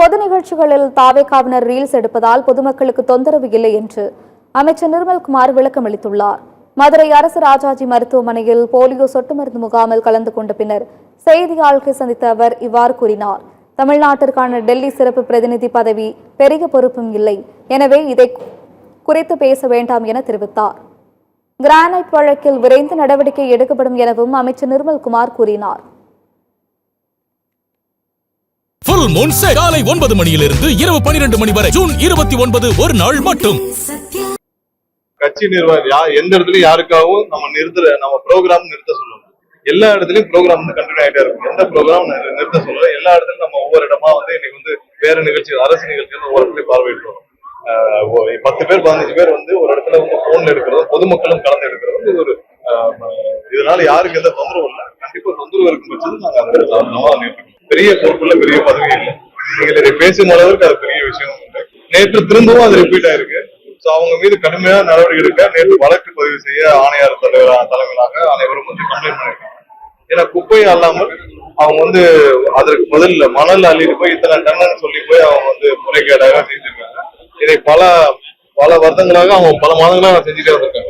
பொது நிகழ்ச்சிகளில் தாவேகாவினர் ரீல்ஸ் எடுப்பதால் பொதுமக்களுக்கு தொந்தரவு இல்லை என்று அமைச்சர் நிர்மல்குமார் விளக்கமளித்துள்ளார். மதுரை அரசு ராஜாஜி மருத்துவமனையில் போலியோ சொட்டு மருந்து முகாமில் கலந்து கொண்ட பின்னர் செய்தியாளர்களை சந்தித்த அவர் இவ்வாறு கூறினார். தமிழ்நாட்டிற்கான டெல்லி சிறப்பு பிரதிநிதி பதவி பெரிய பொறுப்பும் இல்லை, எனவே இதை குறித்து பேச வேண்டாம் என தெரிவித்தார். கிரானைட் வழக்கில் விரைந்து நடவடிக்கை எடுக்கப்படும் எனவும் அமைச்சர் நிர்மல்குமார் கூறினார். ஃபுல் மூன் சேல் காலை 9 மணியிலிருந்து இரவு 12 மணி வரை ஜூன் 29 ஒரு நாள் மட்டும். கட்சி நிர்வாகம் எந்த இடத்துலயும் யாருக்காகவும் நம்ம ப்ரோக்ராம் நிறுத்த சொல்லணும். எல்லா இடத்துலயும் ப்ரோக்ராம் கண்டினியூ ஆகிட்டே இருக்கும். எந்த ப்ரோக்ராம் நிறுத்த சொல்லல. எல்லா இடத்துலயும் நம்ம ஒவ்வொரு இடமா இன்னைக்கு வேற நிகழ்ச்சி, அரசு நிகழ்ச்சிகள் ஒவ்வொரு இடத்துலயும் பார்வையிட்டு வரும். 10 பேர் 15 பேர் ஒரு இடத்துல போன்ல எடுக்கிறதும் பொதுமக்களும் கலந்து எடுக்கிறதும் இது ஒரு இதனால யாருக்கு எந்த தொந்தரவும் இல்லை. கண்டிப்பா தொந்தரவு இருக்கும் பட்சத்தில் நாங்க அந்த இடத்துல பெரிய பொறுப்புல பெரிய பதவி இல்லை. நீங்கள் இதை பேசும் அளவுக்கு அது பெரிய விஷயம் இல்லை. நேற்று திரும்பவும் அது ரிப்பீட் ஆயிருக்கு. அவங்க மீது கடுமையான நடவடிக்கை எடுக்க நேற்று வழக்கு பதிவு செய்ய ஆணையாளர் தலைமையிலாக அனைவரும் கம்ப்ளைண்ட் பண்ணிருக்காங்க. ஏன்னா குப்பையை அல்லாமல் அவங்க அதற்கு பதில் மணல் அள்ளிட்டு போய் இத்தனை டன்னு சொல்லி போய் அவங்க முறைகேடாக செஞ்சிருக்காங்க. இதை பல வருடங்களாக அவங்க பல மாதங்களாக செஞ்சுட்டே வந்திருக்காங்க.